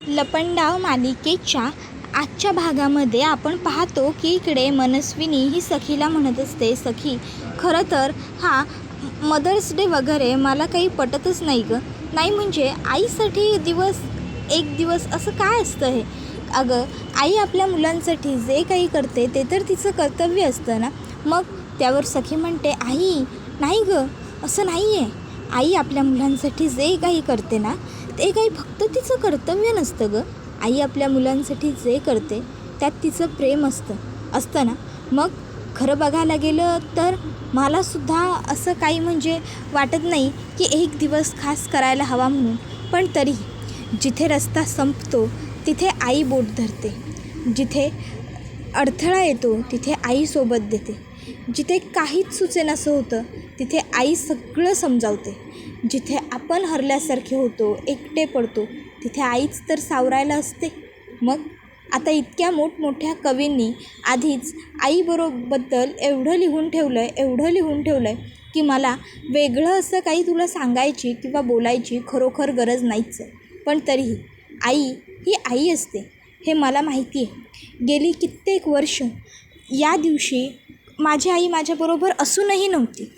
लपंडाव मालिकेच्या आजच्या भागामध्ये आपण पाहतो की इकडे मनस्विनी ही सखीला म्हणत असते, सखी खरं तर हा मदर्स डे वगैरे मला काही पटतच नाही गं. नाही म्हणजे आईसाठी एक दिवस असं काय असतं हे? अगं आई आपल्या मुलांसाठी जे काही करते ते तर तिचं कर्तव्य असतं ना. मग त्यावर सखी म्हणते, आई नाही गं, असं नाही आहे. आई आपल्या मुलांसाठी जे काही करते ना ते काही फक्त तिचं कर्तव्य नसतं गं. आई आपल्या मुलांसाठी जे करते त्यात तिचं प्रेम असतं ना. मग खरं बघायला गेलं तर मलासुद्धा असं काही म्हणजे वाटत नाही की एक दिवस खास करायला हवा म्हणून. पण तरीही जिथे रस्ता संपतो तिथे आई बोट धरते, जिथे अडथळा येतो तिथे आई सोबत देते, जिथे काहीच सुचेनासं होतं तिथे आई सगळं समजावते, जिथे आपण हरल्यासारखे होतो, एकटे पडतो तिथे आईच तर सावरायला असते. मग आता इतक्या मोठमोठ्या कवींनी आधीच आईबद्दल एवढं लिहून ठेवलं आहे की मला वेगळं असं काही तुला सांगायची किंवा बोलायची खरोखर गरज नाहीच आहे. पण तरीही आई ही आई असते हे मला माहिती आहे. गेली कित्येक वर्ष या दिवशी माझी आई माझ्याबरोबर असूनही नव्हती.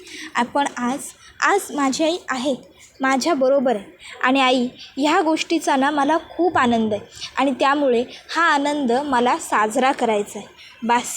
पण आज माझी आई आहे, माझ्याबरोबर आहे. आणि आई ह्या गोष्टीचा ना मला खूप आनंद आहे आणि त्यामुळे हा आनंद मला साजरा करायचा आहे. बास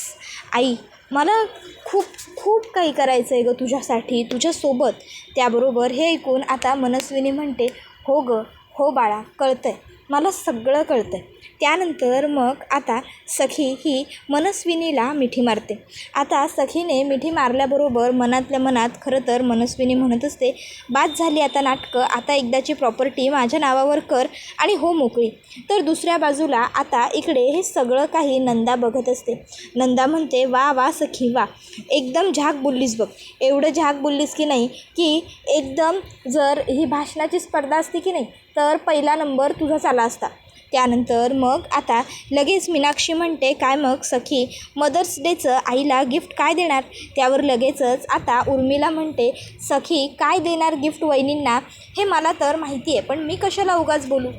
आई, मला खूप खूप काही करायचं आहे गं तुझ्यासाठी, तुझ्यासोबत. त्याबरोबर हे ऐकून आता मनस्विनी म्हणते, हो गं, हो बाळा, कळतं आहे, मला सगळं कळतं आहे. त्यानंतर मग आता सखी ही मनस्विनीला मिठी मारते. आता सखीने मिठी मारल्याबरोबर मनातल्या मनात खरं तर मनस्विनी म्हणत असते, बाद झाली आता नाटकं, आता एकदाची प्रॉपर्टी माझ्या नावावर कर आणि हो मोकळी. तर दुसऱ्या बाजूला आता इकडे हे सगळं काही नंदा बघत असते. नंदा म्हणते, वा वा सखी वा, एकदम झाक बोललीस बघ. एवढं झाक बोललीस की नाही की एकदम, जर ही भाषणाची स्पर्धा असती की नाही तर पहिला नंबर तुझाच आला असता. त्यानंतर मग आता लगेच मीनाक्षी म्हणते, काय मग सखी, मदर्स डेचं आईला गिफ्ट काय देणार? त्यावर लगेचच आता उर्मिला म्हणते, सखी काय देणार गिफ्ट वहिनींना हे मला तर माहिती आहे, पण मी कशाला उगाच बोलू,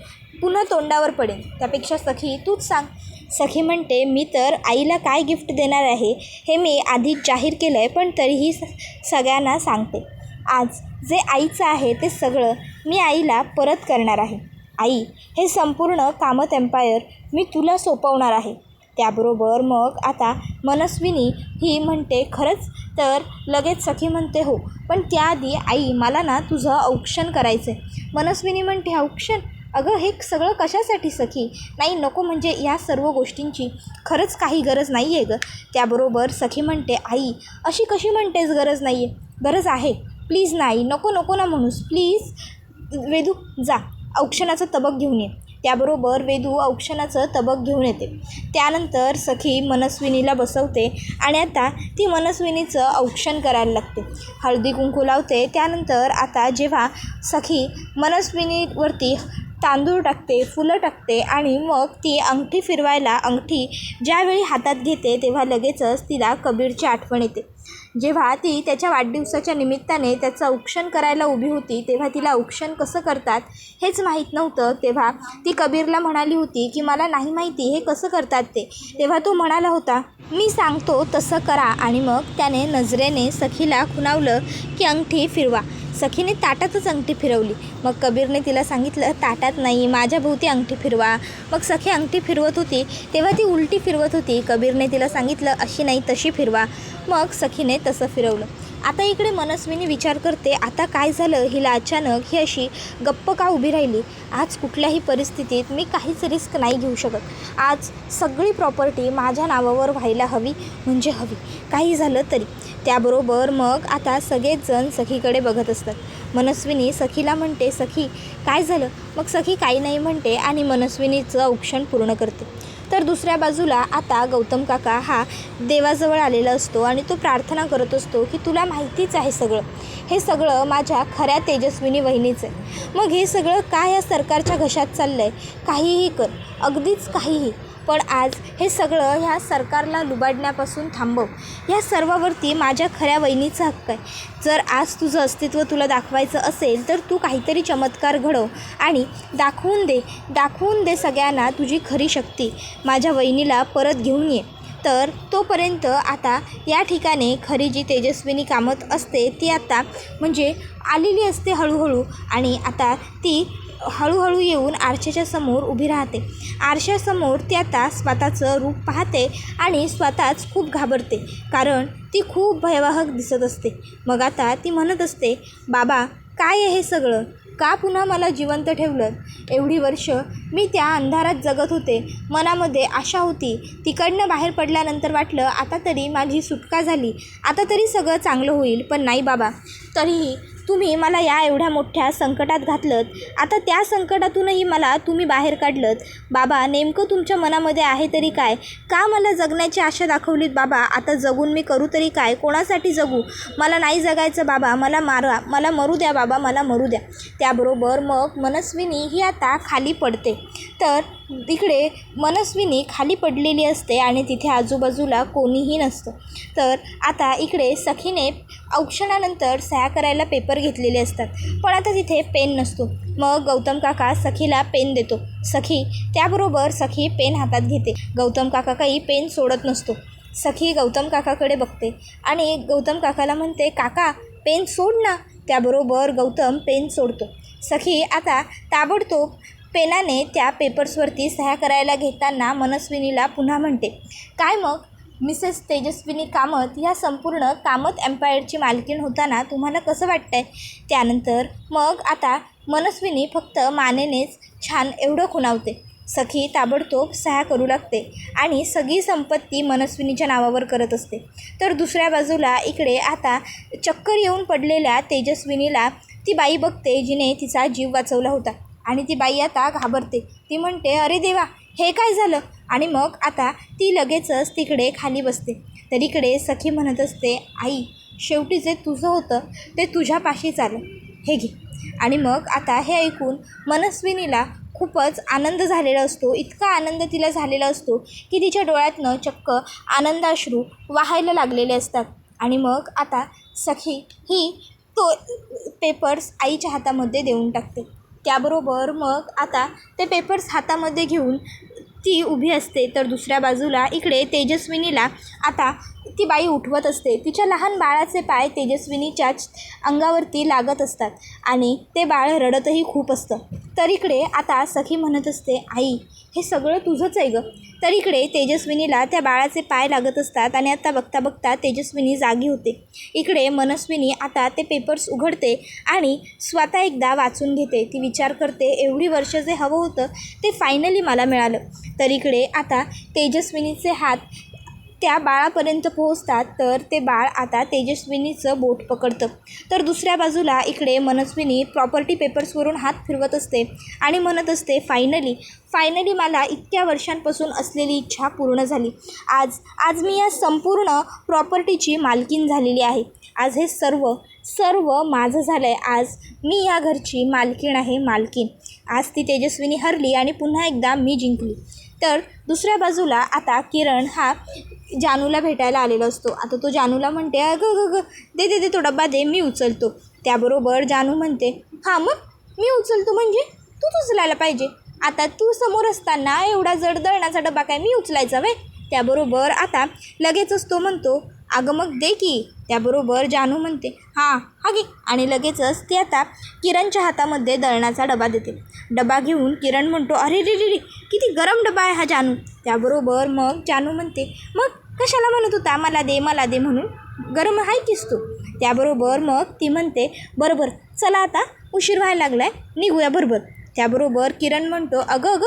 पुन्हा तोंडावर पडेन. त्यापेक्षा सखी तूच सांग. सखी म्हणते, मी तर आईला काय गिफ्ट देणार आहे हे मी आधीच जाहीर केलं आहे, पण तरीही सगळ्यांना सांगते. आज जे आईचं आहे ते सगळं मी आईला परत करणार आहे. आई, हे संपूर्ण कामत एम्पायर मी तुला सोपवणार आहे. त्याबरोबर मग आता मनस्विनी ही म्हणते, खरंच? तर लगेच सखी म्हणते, हो, पण त्याआधी आई मला ना तुझं औक्षण करायचं आहे. मनस्विनी म्हणते, औक्षण? अगं हे सगळं कशासाठी सखी? नाही नको, म्हणजे या सर्व गोष्टींची खरंच काही गरज नाही आहे गं. त्याबरोबर सखी म्हणते, आई अशी कशी म्हणतेस गरज नाही आहे? गरज आहे, प्लीज नाही, नको ना म्हणूस, प्लीज. वेदू जा, औक्षणाचं तबक घेऊन ये. त्याबरोबर वेदू औक्षणाचं तबक घेऊन येते. त्यानंतर सखी मनस्विनीला बसवते आणि आता ती मनस्विनीचं औक्षण करायला लागते, हळदी कुंकू लावते. त्यानंतर आता जेव्हा सखी मनस्विनीवरती तांदूळ टाकते, फुलं टाकते आणि मग ती अंगठी फिरवायला, अंगठी ज्यावेळी हातात घेते तेव्हा लगेचच तिला कबीरची आठवण येते. जेव्हा ती त्याच्या वाढदिवसाच्या निमित्ताने त्याचं औक्षण करायला उभी होती तेव्हा तिला औक्षण कसं करतात हेच माहीत नव्हतं. तेव्हा ती कबीरला म्हणाली होती की मला नाही माहिती हे कसं करतात ते. तेव्हा तो म्हणाला होता, मी सांगतो तसं करा. आणि मग त्याने नजरेने सखीला खुणावलं की अंगठी फिरवा. सखीने ताटातच अंगठी फिरवली. मग कबीरने तिला सांगितलं, ताटात नाही, माझ्या भोवती अंगठी फिरवा. मग सखी अंगठी फिरवत होती तेव्हा ती उलटी फिरवत होती. कबीरने तिला सांगितलं, अशी नाही तशी फिरवा. मग सखीने तसं फिरवलं. आता इकडे मनस्विनी विचार करते, आता काय झालं, हिला अचानक ही अशी गप्प का उभी राहिली? आज कुठल्याही परिस्थितीत मी काहीच रिस्क नाही घेऊ शकत. आज सगळी प्रॉपर्टी माझ्या नावावर व्हायला हवी म्हणजे हवी, काही झालं तरी. त्याबरोबर मग आता सगळेच जण सखीकडे बघत असतात. मनस्विनी सखीला म्हणते, सखी काय झालं? मग सखी काही नाही म्हणते आणि मनस्विनीचं औक्षण पूर्ण करते. तर दुसऱ्या बाजूला आता गौतम काका हा देवाजवळ आलेला असतो आणि तो प्रार्थना करत असतो की तुला माहितीच आहे सगळं, हे सगळं माझ्या खऱ्या तेजस्विनी वहिनीचं आहे. मग हे सगळं काय या सरकारच्या घशात चाललं आहे? काहीही कर, अगदीच काहीही. पण आज हे सगळं ह्या सरकारला लुबाडण्यापासून थांबव. ह्या सर्वावरती माझ्या खऱ्या वहिनीचा हक्क आहे. जर आज तुझं अस्तित्व तुला दाखवायचं असेल तर तू काहीतरी चमत्कार घडव आणि दाखवून दे सगळ्यांना तुझी खरी शक्ती. माझ्या वहिनीला परत घेऊन ये. तर तोपर्यंत आता या ठिकाणी खरी जी तेजस्विनी कामत असते ती आता म्हणजे आलेली असते हळूहळू, आणि आता ती हळूहळू येऊन आरशाच्या समोर उभी राहते. आरशासमोर ती आता स्वतःचं रूप पाहते आणि स्वतःच खूप घाबरते, कारण ती खूप भयावह दिसत असते. मग आता ती म्हणत असते, बाबा काय आहे हे सगळं? का पुन्हा मला जिवंत ठेवलं? एवढी वर्ष मी त्या अंधारात जगत होते. मनामध्ये आशा होती. तिकडनं बाहेर पडल्यानंतर वाटलं आता तरी माझी सुटका झाली, आता तरी सगळं चांगलं होईल. पण नाही बाबा, तरीही तुम्ही मला या एवढ्या मोठ्या संकटात घातलंत. आता त्या संकटातूनही मला तुम्ही बाहेर काढलंत. बाबा नेमकं तुमच्या मनामध्ये आहे तरी काय? का मला जगण्याची आशा दाखवलीत बाबा? आता जगून मी करू तरी काय? कोणासाठी जगू? मला नाही जगायचं बाबा, मला मारा, मला मरू द्या बाबा, मला मरू द्या. त्याबरोबर मग मनस्विनी ही आता खाली पडते. तर इकडे मनस्विनी खाली पडलेली असते आणि तिथे आजूबाजूला कोणीही नसतं. तर आता इकडे सखीने औक्षणानंतर सह्या करायला पेपर घेतलेले असतात, पण आता तिथे पेन नसतो. मग गौतम काका सखीला पेन देतो. त्याबरोबर सखी पेन हातात घेते. गौतम काका काही पेन सोडत नसतो. सखी गौतम काकाकडे बघते आणि गौतम काकाला म्हणते, काका पेन सोड ना. त्याबरोबर गौतम पेन सोडतो. सखी आता ताबडतोब पेनाने त्या पेपर्सवरती सह्या करायला घेताना मनस्विनीला पुन्हा म्हणते, काय मग मिसेस तेजस्विनी कामत ह्या संपूर्ण कामत एम्पायरची मालकीण होताना तुम्हाला कसं वाटतंय? त्यानंतर मग आता मनस्विनी फक्त मानेनेच छान एवढं खुणावते. सखी ताबडतोब सह्या करू लागते आणि सगळी संपत्ती मनस्विनीच्या नावावर करत असते. तर दुसऱ्या बाजूला इकडे आता चक्कर येऊन पडलेल्या तेजस्विनीला ती बाई बघते जिने तिचा जीव वाचवला होता, आणि ती बाई आता घाबरते. ती म्हणते, अरे देवा, हे काय झालं? आणि मग आता ती लगेचच तिकडे खाली बसते. तर इकडे सखी म्हणत असते, आई शेवटी जे तुझं होतं ते तुझ्यापाशीच आलं, हे घे. आणि मग आता हे ऐकून मनस्विनीला खूपच आनंद झालेला असतो. इतका आनंद तिला झालेला असतो की तिच्या डोळ्यातनं चक्क आनंदाश्रू वाहायला लागलेले असतात. आणि मग आता सखी ही तो पेपर्स आईच्या हातामध्ये देऊन टाकते. त्याबरोबर मग आता ते पेपर्स हातामध्ये घेऊन ती उभी असते. तर दुसऱ्या बाजूला इकडे तेजस्विनीला आता ती बाई उठवत असते. तिच्या लहान बाळाचे पाय तेजस्विनीच्याच अंगावरती लागत असतात आणि ते बाळ रडतही खूप असतं. तर इकडे आता सखी म्हणत असते, आई हे सगळं तुझंच आहे गं. तर इकडे तेजस्विनीला त्या बाळाचे पाय लागत असतात आणि आता बघता बघता तेजस्विनी जागी होते. इकडे मनस्विनी आता ते पेपर्स उघडते आणि स्वतः एकदा वाचून घेते. ती विचार करते, एवढी वर्ष जे हवं होतं ते फायनली मला मिळालं. तर इकडे आता तेजस्विनीचे हात त्या बाळापर्यंत पोहोचतात. तर ते बाळ आता तेजस्विनीचं बोट पकडतं. तर दुसऱ्या बाजूला इकडे मनस्विनी प्रॉपर्टी पेपर्सवरून हात फिरवत असते आणि म्हणत असते, फायनली मला इतक्या वर्षांपासून असलेली इच्छा पूर्ण झाली. आज मी या संपूर्ण प्रॉपर्टीची मालकीण झालेली आहे. आज हे सर्व माझं झालं आहे. आज मी या घरची मालकीण आहे, मालकीण. आज ती तेजस्विनी हरली आणि पुन्हा एकदा मी जिंकली. तर दुसऱ्या बाजूला आता किरण हा जानूला भेटायला आलेला असतो. आता तो जानूला म्हणते, अगं दे तो डब्बा दे, मी उचलतो. त्याबरोबर जानू म्हणते, हां मग मी उचलतो म्हणजे तूच उचलायला पाहिजे. आता तू समोर असताना एवढा जड दळणाचा डब्बा काय मी उचलायचा वे? त्याबरोबर आता लगेचच तो म्हणतो, अगं मग दे की. त्याबरोबर जानू म्हणते, हा घे. आणि लगेचच ती आता किरणच्या हातामध्ये दळणाचा डबा देते. डबा घेऊन किरण म्हणतो, अरे रे किती गरम डबा आहे हा जानू. त्याबरोबर मग जानू म्हणते, मग कशाला म्हणत होता मला दे म्हणून? गरम आहे किस तू. त्याबरोबर मग ती म्हणते, बरोबर चला आता उशीर व्हायला लागला आहे, निघूया बरोबर. त्याबरोबर किरण म्हणतो, अगं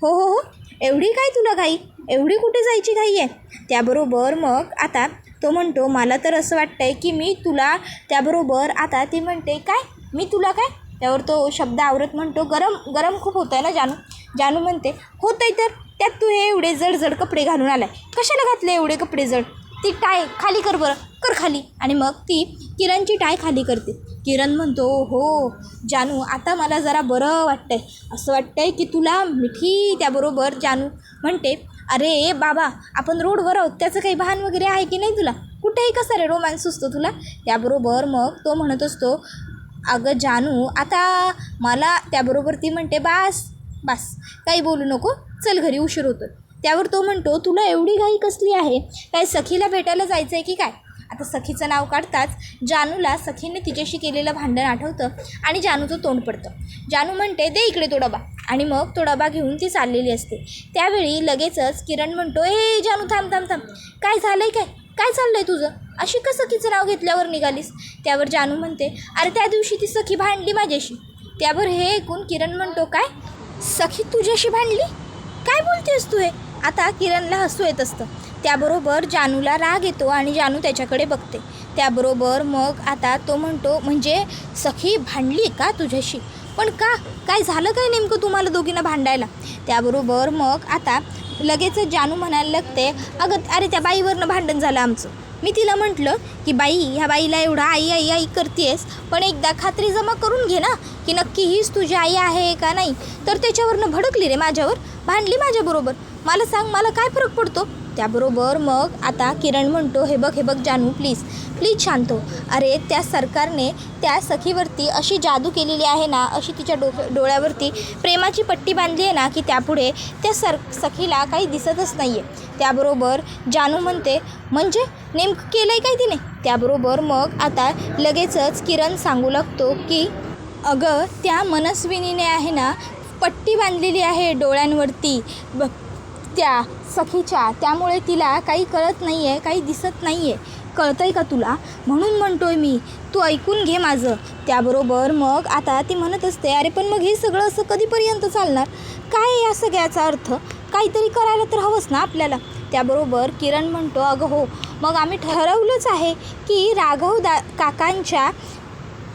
हो एवढी काय तुला घाई? एवढी कुठे जायची घाई आहे? त्याबरोबर मग आता तो म्हणतो, मला तर असं वाटतं आहे की मी तुला. त्याबरोबर आता ती म्हणते, काय मी तुला काय? त्यावर तो शब्द आवरत म्हणतो, गरम खूप होत आहे ना जानू. जानू म्हणते, होत आहे तर त्यात तू हे एवढे जड कपडे घालून आलाय, कशाला घातले एवढे कपडे जड? ती टाय खाली कर बरं, कर खाली. आणि मग ती किरणची टाय खाली करते. किरण म्हणतो, हो जानू आता मला जरा बरं वाटतंय, असं वाटतंय की तुला मिठी. त्याबरोबर जानू म्हणते, अरे बाबा, आपण रोडवर आहोत, त्याचं काही भान वगैरे आहे की नाही तुला? कुठेही कसा रे रोमॅन्स सुचतो तुला? त्याबरोबर मग तो म्हणत असतो, अगं जानू, आता मला, त्याबरोबर ती म्हणते, बास बास, काही बोलू नको, चल घरी, उशीर होतो. त्यावर तो म्हणतो, तुला एवढी घाई कसली आहे? काय सखीला भेटायला जायचं आहे की काय? आता सखीचं नाव काढताच जानूला सखीने तिच्याशी केलेलं भांडण आठवतं आणि जानूचं तोंड पडतं. जानू म्हणते, दे इकडे तो डबा, आणि मग तो डबा घेऊन ती चाललेली असते. त्यावेळी लगेचच किरण म्हणतो, ए जानू, थांब थांब थांब, काय झालं आहे? काय चाललं आहे तुझं? अशी का सखीचं नाव घेतल्यावर निघालीस? त्यावर जानू म्हणते, अरे त्या दिवशी ती सखी भांडली माझ्याशी. त्यावर हे ऐकून किरण म्हणतो, काय सखी तुझ्याशी भांडली? काय बोलतेस तू हे? आता किरणला हसू येत असतं. त्याबरोबर जानूला राग येतो आणि जानू त्याच्याकडे बघते. त्याबरोबर मग आता तो म्हणतो, म्हणजे सखी भांडली का तुझ्याशी? पण का? काय झालं काय नेमकं तुम्हाला दोघींना भांडायला? त्याबरोबर मग आता लगेचच जानू म्हणायला लागते, अगं अरे त्या बाईवरनं भांडण झालं आमचं. मी तिला म्हटलं की बाई, ह्या बाईला एवढा आई आई आई करतेस, पण एकदा खात्री जमा करून घे ना की नक्की हीच तुझी आई आहे का नाही. तर त्याच्यावरनं भडकली रे माझ्यावर, भांडली माझ्याबरोबर. मला सांग, मला काय फरक पडतो? त्याबरोबर मग आता किरण म्हणतो, हे बघ जानू, प्लीज शांत हो. अरे त्या सरकारने त्या सखीवरती अशी जादू केलेली आहे ना, अशी तिच्या डोळ्यावरती प्रेमाची पट्टी बांधली आहे ना, की त्यापुढे त्या सखीला काही दिसतच नाही आहे. त्याबरोबर जानू म्हणते, म्हणजे नेमकं केलं आहे काय तिने? त्याबरोबर मग आता लगेचच किरण सांगू लागतो की अगं त्या मनस्विनीने आहे ना पट्टी बांधलेली आहे डोळ्यांवरती त्या सखीच्या, त्यामुळे तिला काही कळत नाही आहे, काही दिसत नाही आहे. कळतं आहे का तुला? म्हणून म्हणतोय मी, तू ऐकून घे माझं. त्याबरोबर मग आता ती म्हणत असते, अरे पण मग हे सगळं असं कधीपर्यंत चालणार? काय या सगळ्याचा अर्थ? काहीतरी करायला तर हवंच ना आपल्याला. त्याबरोबर किरण म्हणतो, अगं हो, मग आम्ही ठरवलंच आहे की राघव काकांच्या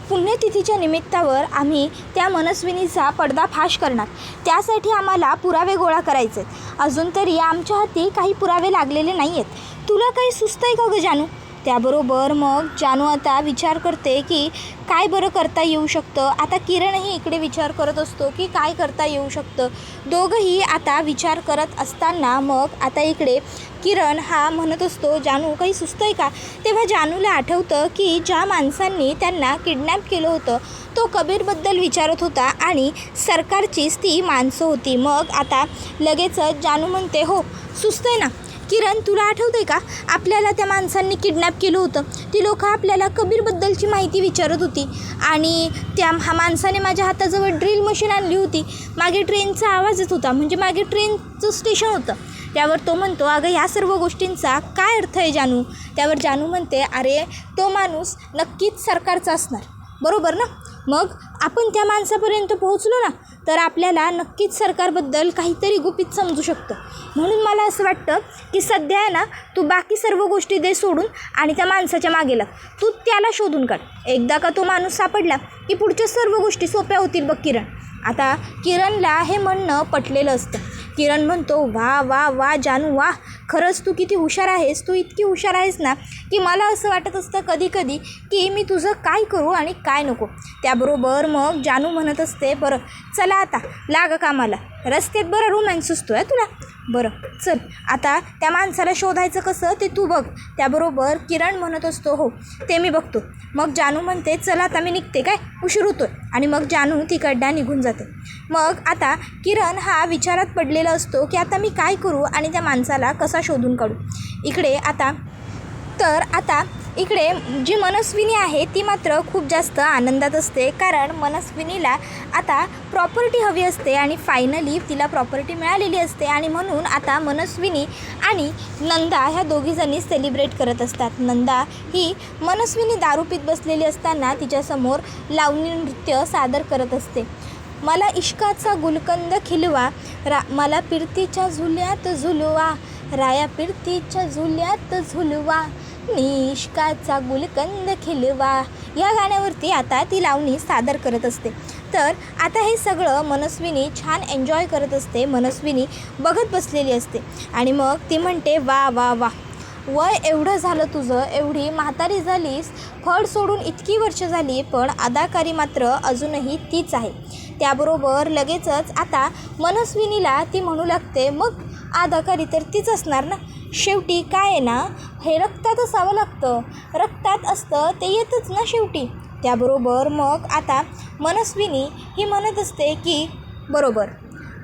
पुण्यतिथीच्या निमित्तावर आम्ही त्या मनस्विनीचा पर्दाफाश करणार. त्यासाठी आम्हाला पुरावे गोळा करायचे. अजून तरी आमच्या हाती काही पुरावे लागलेले नाही आहेत. तुला काही सुचतं आहे का गं जानू? त्याबरोबर मग जानू आता विचार करते की काय बरं करता येऊ शकतं. आता किरणही इकडे विचार करत असतो की काय करता येऊ शकतं. दोघंही आता विचार करत असताना मग आता इकडे किरण हा म्हणत असतो, जानू काही सुचतं आहे का? तेव्हा जानूला आठवतं की ज्या माणसांनी त्यांना किडनॅप केलं होतं तो कबीरबद्दल विचारत होता आणि सरकारचीच ती माणसं होती. मग आता लगेचच जानू म्हणते, हो सुचतंय ना. किरण, तुला आठवतं आहे का आपल्याला त्या माणसांनी किडनॅप केलं होतं? ती लोकं आपल्याला कबीरबद्दलची माहिती विचारत होती आणि हा माणसाने माझ्या हाताजवळ ड्रिल मशीन आणली होती. मागे ट्रेनचा आवाज येत होता, म्हणजे मागे ट्रेनचं स्टेशन होतं. त्यावर तो म्हणतो, अगं ह्या सर्व गोष्टींचा काय अर्थ आहे जानू? त्यावर जानू म्हणते, अरे तो माणूस नक्कीच सरकारचा असणार, बरोबर ना? मग आपण त्या माणसापर्यंत पोहोचलो ना तर आपल्याला नक्कीच सरकारबद्दल काहीतरी गुपित समजू शकतं. म्हणून मला असं वाटतं की सध्या आहे ना, तू बाकी सर्व गोष्टी दे सोडून आणि त्या माणसाच्या मागे लाग. तू त्याला शोधून काढ. एकदा का तो माणूस सापडला की पुढच्या सर्व गोष्टी सोप्या होतील बघ किरण. आता किरणला हे म्हणणं पटलेलं असतं. किरण म्हणतो, वा वा वा जानू, वा, खरंच तू किती हुशार आहेस. तू इतकी हुशार आहेस ना की मला असं वाटत असतं कधी कधी की मी तुझं काय करू आणि काय नको. त्याबरोबर मग जानू म्हणत असते, बरं चला आता लाग कामाला. रस्त्यात बरं रोमॅन्स सुचतो आहे तुला. बरं चल, आता त्या माणसाला शोधायचं कसं ते तू बघ. त्याबरोबर किरण म्हणत असतो, हो ते मी बघतो. मग जानू म्हणते, चला आता मी निघते, काय उशीर होतोय. आणि मग जानू तिकडनं निघून जाते. मग आता किरण हा विचारात पडलेला असतो की आता मी काय करू आणि त्या माणसाला कसा शोधून काढू. इकडे जी मनस्विनी आहे ती मात्र खूप जास्त आनंदात असते, कारण मनस्विनीला आता प्रॉपर्टी हवी असते आणि फायनली तिला प्रॉपर्टी मिळालेली असते. आणि म्हणून आता मनस्विनी आणि नंदा ह्या दोघीजणी सेलिब्रेट करत असतात. नंदा ही मनस्विनी दारू पीत बसलेली असताना तिच्यासमोर लावणी नृत्य सादर करत असते. मला इश्काचा गुलकंद खिलवा, मला पिरतीच्या झुल्यात झुलवा, राया पिरतीच्या झुल्यात झुलवा, इश्काचा गुलकंद खिलवा, या गाण्यावरती आता ती लावणी सादर करत असते. तर आता हे सगळं मनस्विनी छान एन्जॉय करत असते. मनस्विनी बघत बसलेली असते आणि मग ती म्हणते, वा वा वा, वय एवढं झालं तुझं, एवढी म्हातारी झालीस, फळ सोडून इतकी वर्ष झाली, पण अदाकारी मात्र अजूनही तीच आहे. त्याबरोबर लगेचच आता मनस्विनीला ती म्हणू लागते, मग अदाकारी तर तीच असणार ना. शेवटी काय आहे ना, हे रक्तात असावं लागतं, रक्तात असतं ते येतच ना शेवटी. त्याबरोबर मग आता मनस्विनी ही म्हणत असते की बरोबर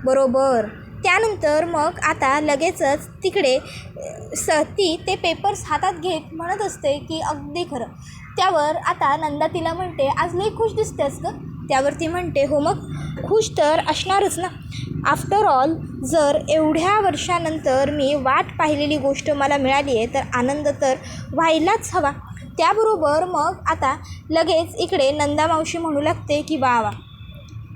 बरोबर. त्यानंतर मग आता लगेचच तिकडे ती ते पेपर्स हातात घेत म्हणत असते की अगदी खरं. त्यावर आता नंदा तिला म्हणते, आज लई खुश दिसतेस गं. त्यावर ती म्हणते, हो मग खुश तर असणारच ना. आफ्टर ऑल जर एवढ्या वर्षानंतर मी वाट पाहिलेली गोष्ट मला मिळाली आहे तर आनंद तर व्हायलाच हवा. त्याबरोबर मग आता लगेच इकडे नंदा मावशी म्हणू लागते की वा वा,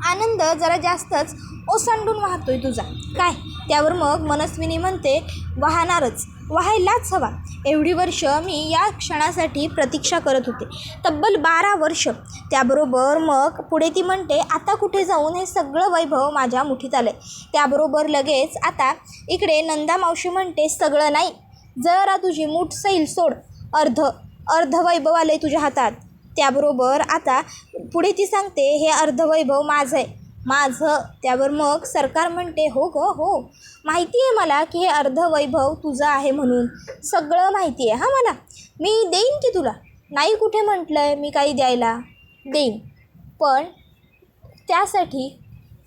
आनंद जरा जास्तच ओसांडून वाहतोय तुझा काय. त्यावर मग मनस्विनी म्हणते, वाहणारच, व्हायलाच हवा. एवढी वर्ष मी या क्षणासाठी प्रतीक्षा करत होते, तब्बल 12 वर्ष. त्याबरोबर मग पुढे ती म्हणते, आता कुठे जाऊन हे सगळं वैभव माझ्या मुठीत आलं आहे. त्याबरोबर लगेच आता इकडे नंदा मावशी म्हणते, सगळं नाही, जरा तुझी मूठ सैल सोड, अर्ध वैभव आलं आहे तुझ्या हातात. त्याबरोबर आता पुढे ती सांगते, हे अर्धवैभव माझं आहे, माझं. त्यावर मग सरकार म्हणते, हो गं हो, माहिती आहे मला की हे अर्धवैभव तुझं आहे म्हणून, सगळं माहिती आहे हां मला. मी देईन की तुला, नाही कुठे म्हटलं आहे मी काही द्यायला, देईन, पण त्यासाठी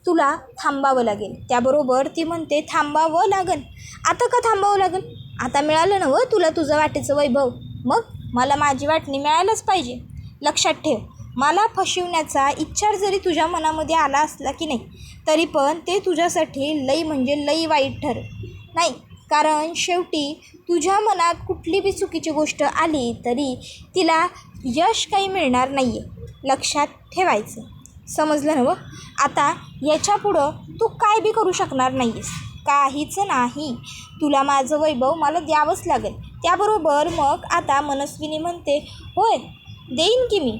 तुला थांबावं लागेल. त्याबरोबर ती म्हणते, थांबावं लागेल, आता का थांबावं लागेल, आता मिळालं ना व तुला तुझं वाटेचं वैभव, मग मला माझी वाटणी मिळायलाच पाहिजे. लक्षात ठेव, मला फसवण्याचा इच्छा जरी तुझ्या मनामध्ये आला असला की नाही, तरी पण ते तुझ्यासाठी लई म्हणजे लई वाईट ठरेल नाही. कारण शेवटी तुझ्या मनात कुठली बी चुकीची गोष्ट आली तरी तिला यश काही मिळणार नाही आहे, लक्षात ठेवायचं. समजलं ना व. आता याच्या पुढं तू काय बी करू शकणार नाही आहेस, काहीच नाही. तुला माझं वैभव मला द्यावंच लागेल. त्याबरोबर मग आता मनस्विनी म्हणते, होय देईन की मी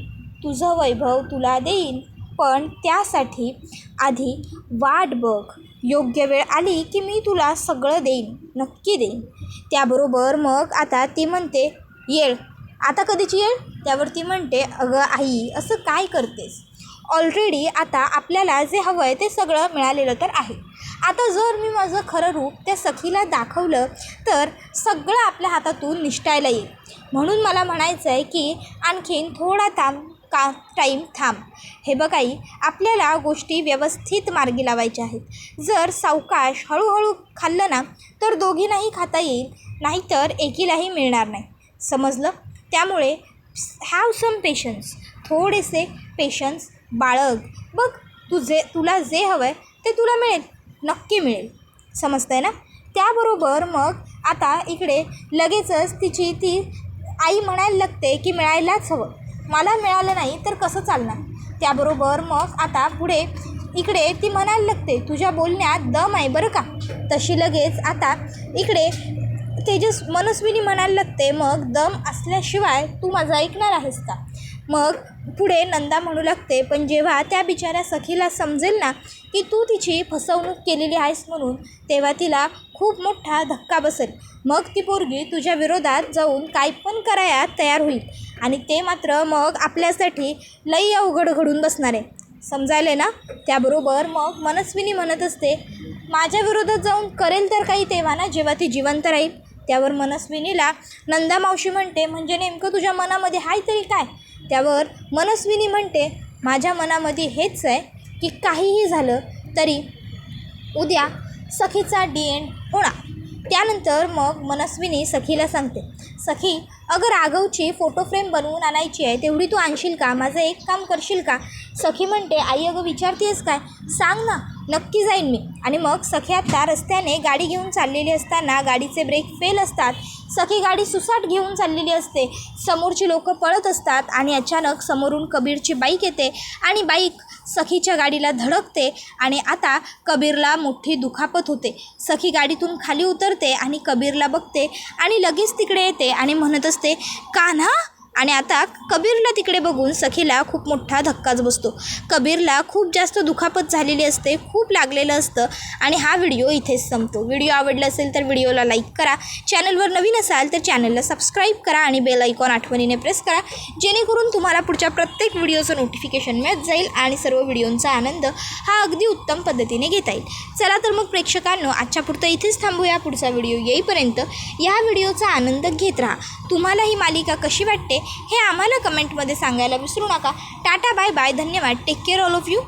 तुझं वैभव तुला देईन, पण त्यासाठी आधी वाट बघ, योग्य वेळ आली की मी तुला सगळं देईन, नक्की देईन. त्याबरोबर मग आता ती म्हणते, येळ आता कधीची येळ. त्यावर ती म्हणते, अगं आई असं काय करतेस, ऑलरेडी आता आपल्याला जे हवं आहे ते सगळं मिळालेलं तर आहे. आता जर मी माझं खरं रूप त्या सखीला दाखवलं तर सगळं आपल्या हातातून निष्ठायला येईल. म्हणून मला म्हणायचं आहे की आणखीन थोडा टाईम थांब. हे बघ आई, आपल्याला गोष्टी व्यवस्थित मार्गी लावायच्या आहेत. जर सावकाश हळूहळू खाल्लं ना तर दोघींनाही खाता येईल, नाहीतर एकीलाही मिळणार नाही. समजलं. त्यामुळे हॅव सम पेशन्स, थोडेसे पेशन्स बाळग. बघ तुला जे हवं आहे ते तुला मिळेल, नक्की मिळेल. समजतं आहे ना. त्याबरोबर मग आता इकडे लगेचच ती आई म्हणायला लागते की मिळायलाच हवं, मला मिळालं नाही तर कसं चालणार. त्याबरोबर मग आता पुढे इकडे ती म्हणायला लागते, तुझ्या बोलण्यात दम आहे बरं का. तशी लगेच आता इकडे मनस्विनी म्हणायला लागते, मग दम असल्याशिवाय तू माझं ऐकणार आहेस का. मग पुढे नंदा म्हणू लागते, पण जेव्हा त्या बिचाऱ्या सखीला समजेल ना की तू तिची फसवणूक केलेली आहेस म्हणून, तेव्हा तिला खूप मोठा धक्का बसेल. मग ती पोरगी तुझ्या विरोधात जाऊन काय पण करायला तयार होईल आणि ते मात्र मग आपल्यासाठी लई अवघड घडून बसणार आहे. समजायले ना. त्याबरोबर मग मनस्विनी म्हणत असते, माझ्या विरोधात जाऊन करेल तर काही तेव्हा ना जेव्हा ती जिवंत राहील. त्यावर मनस्विनीला नंदा मावशी म्हणते, म्हणजे नेमकं तुझ्या मनामध्ये आहे तरी काय. त्यावर मनस्विनी म्हणते, माझ्या मनामध्ये हेच आहे की काहीही झालं तरी उद्या सखीचा DN होणार. त्यानंतर मग मनस्विनी सखीला सांगते, सखी अगं राघवची फोटो फ्रेम बनवून आणायची आहे, तेवढी तू आणशील का, माझं एक काम करशील का. सखी म्हणते, आई अगं विचारतेस काय, सांग ना, नक्की जाईन मी. आणि मग सखी आता रस्त्याने गाडी घेऊन चाललेली असताना गाडीचे ब्रेक फेल असतात. सखी गाडी सुसाट घेऊन चाललेली असते, समोरची लोक पळत असतात आणि अचानक समोरून कबीरची बाईक येते आणि बाईक सखीच्या गाडीला धडकते आणि आता कबीरला मोठी दुखापत होते. सखी गाडीतून खाली उतरते आणि कबीरला बघते आणि लगेच तिकडे येते आणि म्हणत असते, कान्हा आणि आता कबीरला तिकडे बघून सखीला खूप मोठा धक्काच बसतो. कबीरला खूप जास्त दुखापत झालेली असते, खूप लागलेलं असतं आणि हा व्हिडिओ इथेच संपतो. व्हिडिओ आवडला असेल तर व्हिडिओला लाईक करा, चॅनलवर नवीन असाल तर चॅनलला सबस्क्राईब करा आणि बेल आयकॉन आठवणीने प्रेस करा, जेणेकरून तुम्हाला पुढच्या प्रत्येक व्हिडिओचं नोटिफिकेशन मिळत जाईल आणि सर्व व्हिडिओंचा आनंद हा अगदी उत्तम पद्धतीने घेता येईल. चला तर मग प्रेक्षकांनो, आजच्या पुरतं इथेच थांबूया. पुढचा व्हिडिओ येईपर्यंत या व्हिडिओचा आनंद घेत राहा. तुम्हाला ही मालिका कशी वाटते हे आम्हाला कमेंटमध्ये सांगायला विसरू नका. टाटा, बाय बाय, धन्यवाद. Take care all of you.